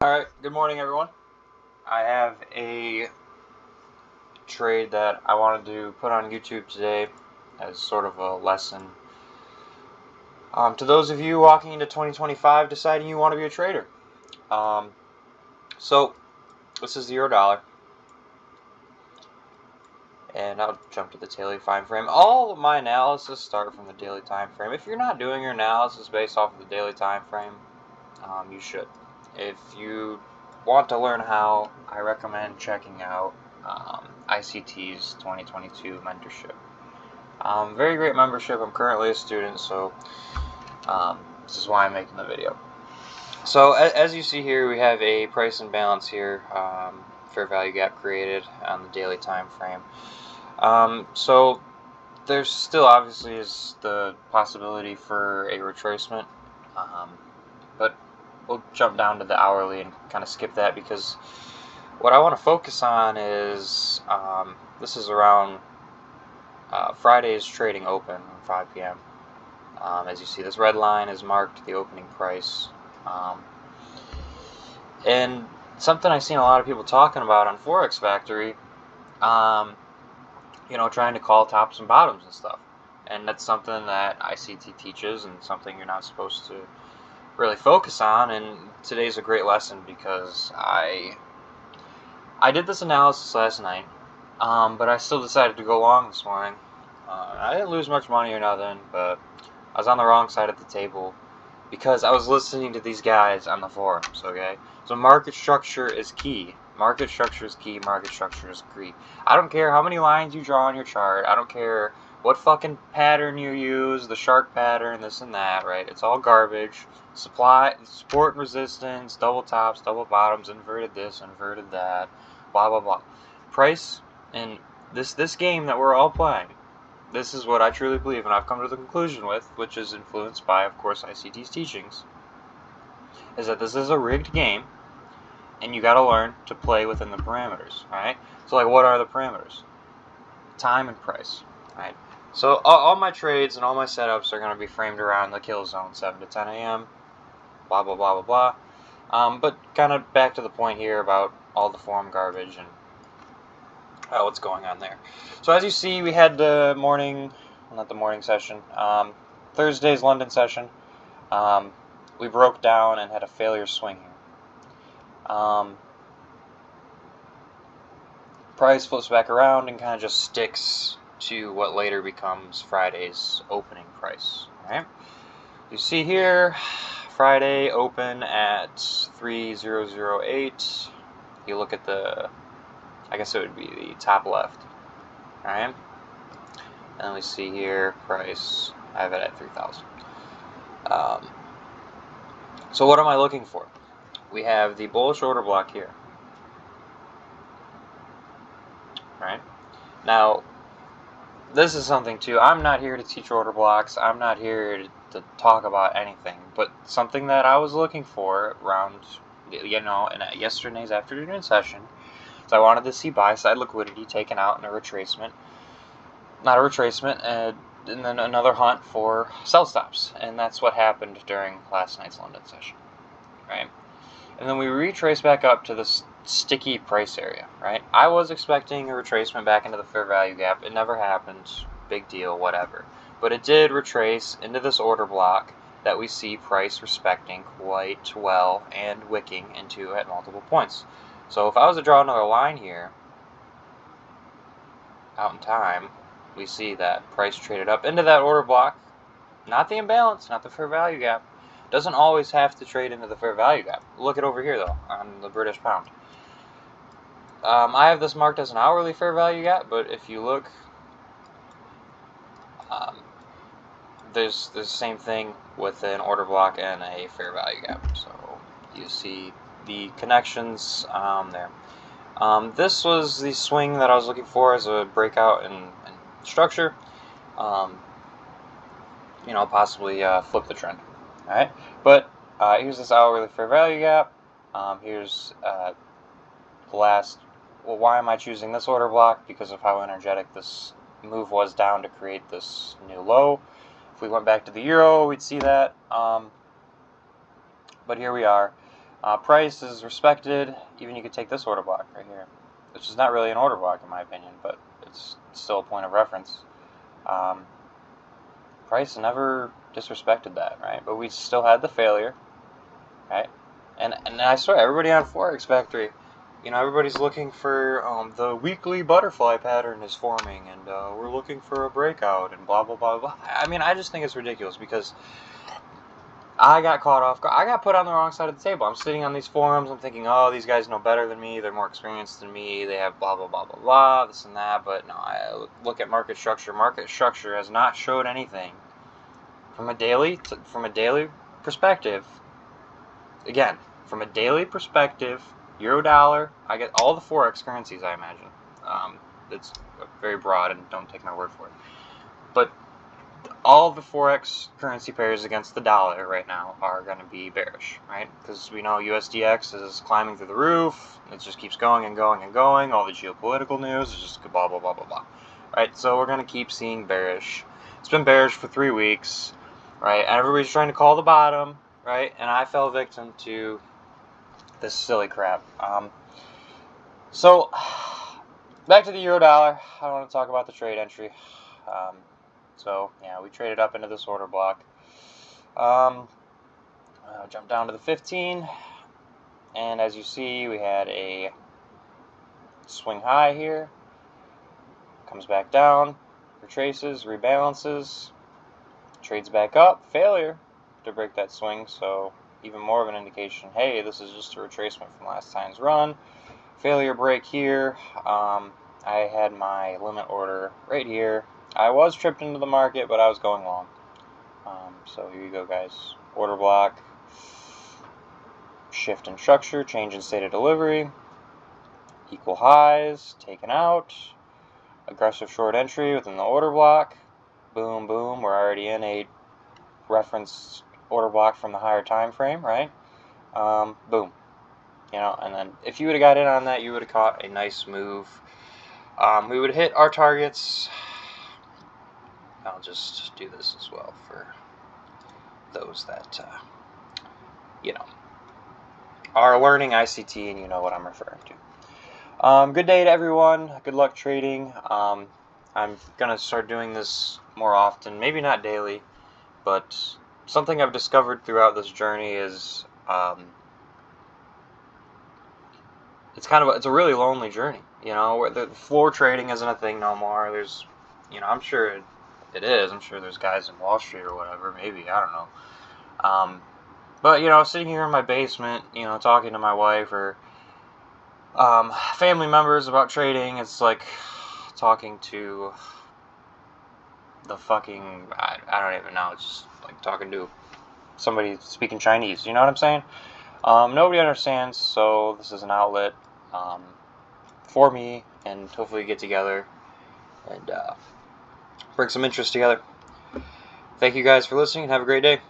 Alright, good morning everyone. I have a trade that I wanted to put on YouTube today as sort of a lesson to those of you walking into 2025 deciding you want to be a trader. Um, so, this is the euro dollar, and I'll jump to the daily time frame. All of my analysis start from the daily time frame. If you're not doing your analysis based off of the daily time frame, you should. If you want to learn how, I recommend checking out ICT's 2022 mentorship. Very great membership. I'm currently a student, so this is why I'm making the video. So as you see here, we have a price imbalance here, fair value gap created on the daily time frame. So there's still obviously is the possibility for a retracement, but we'll jump down to the hourly and kind of skip that because what I want to focus on is this is around Friday's trading open, 5 p.m. As you see, this red line is marked the opening price. And something I've seen a lot of people talking about on Forex Factory, trying to call tops and bottoms and stuff. And that's something that ICT teaches and something you're not supposed to really focus on. And today's a great lesson because I did this analysis last night, but I still decided to go long this morning. I didn't lose much money or nothing, but I was on the wrong side of the table because I was listening to these guys on the forums, okay? So market structure is key. Market structure is key. Market structure is key. I don't care how many lines you draw on your chart. I don't care what fucking pattern you use, the shark pattern, this and that, right? It's all garbage. Support and resistance, double tops, double bottoms, inverted this, inverted that, blah, blah, blah. Price and this game that we're all playing, this is what I truly believe, and I've come to the conclusion with, which is influenced by, of course, ICT's teachings, is that this is a rigged game, and you got to learn to play within the parameters, alright? So, like, what are the parameters? Time and price, alright? So, all my trades and all my setups are going to be framed around the kill zone, 7 to 10 a.m., blah, blah, blah, blah, blah. But kind of back to the point here about all the forum garbage and what's going on there. So as you see, we had the morning, not the morning session, Thursday's London session. We broke down and had a failure swing here. Price flips back around and kind of just sticks to what later becomes Friday's opening price. All right. You see here, Friday open at 3008. You look at the, I guess it would be the top left. Alright. And we see here, price, I have it at 3,000. So what am I looking for? We have the bullish order block here. Alright. Now, this is something too. I'm not here to teach order blocks. I'm not here to talk about anything. But something that I was looking for around, in yesterday's afternoon session, so I wanted to see buy-side liquidity taken out in a retracement. Not a retracement, and then another hunt for sell stops. And that's what happened during last night's London session, right? And then we retrace back up to this sticky price area, right? I was expecting a retracement back into the fair value gap. It never happened. Big deal, whatever. But it did retrace into this order block that we see price respecting quite well and wicking into at multiple points. So if I was to draw another line here, out in time, we see that price traded up into that order block, not the imbalance, not the fair value gap. Doesn't always have to trade into the fair value gap. Look at over here, though, on the British pound. I have this marked as an hourly fair value gap, but if you look, there's the same thing with an order block and a fair value gap. So you see the connections there. This was the swing that I was looking for as a breakout in structure. Possibly flip the trend. All right, but here's this hourly fair value gap. Here's the last. Well, why am I choosing this order block? Because of how energetic this move was down to create this new low. If we went back to the euro, we'd see that. But here we are. Price is respected. Even you could take this order block right here, which is not really an order block in my opinion, but it's still a point of reference. Price never disrespected that, right? But we still had the failure, right? And I swear, everybody on Forex Factory, everybody's looking for the weekly butterfly pattern is forming, and we're looking for a breakout, and blah, blah, blah, blah. I mean, I just think it's ridiculous because I got caught off. I got put on the wrong side of the table. I'm sitting on these forums. I'm thinking, oh, these guys know better than me. They're more experienced than me. They have blah, blah, blah, blah, blah, this and that. But no, I look at market structure. Market structure has not showed anything from a daily perspective. Again, from a daily perspective, euro dollar, I get all the Forex currencies, I imagine. It's very broad, and don't take my word for it. But all the Forex currency pairs against the dollar right now are going to be bearish, right? Because we know USDX is climbing through the roof. It just keeps going and going and going. All the geopolitical news is just blah, blah, blah, blah, blah. Right? So we're going to keep seeing bearish. It's been bearish for 3 weeks, right? And everybody's trying to call the bottom, right? And I fell victim to this silly crap. So, back to the euro dollar. I want to talk about the trade entry. So, yeah, we traded up into this order block. I'll jump down to the 15. And as you see, we had a swing high here. Comes back down, retraces, rebalances, trades back up. Failure to break that swing, so even more of an indication, hey, this is just a retracement from last time's run. Failure break here. I had my limit order right here. I was tripped into the market, but I was going long. So here you go, guys. Order block, shift in structure, change in state of delivery, equal highs, taken out, aggressive short entry within the order block, boom, boom, we're already in a reference order block from the higher time frame, right? Boom. And then if you would have got in on that, you would have caught a nice move. We would hit our targets. I'll just do this as well for those that, are learning ICT and you know what I'm referring to. Good day to everyone. Good luck trading. I'm going to start doing this more often. Maybe not daily, but something I've discovered throughout this journey is it's a really lonely journey. Where the floor trading isn't a thing no more. There's, I'm sure it is. I'm sure there's guys in Wall Street or whatever. Maybe, I don't know. But sitting here in my basement, talking to my wife or family members about trading, it's like talking to the fucking I don't even know. It's just like talking to somebody speaking Chinese. You know what I'm saying? Nobody understands, so this is an outlet for me, and hopefully get together and bring some interest together. Thank you guys for listening, and have a great day.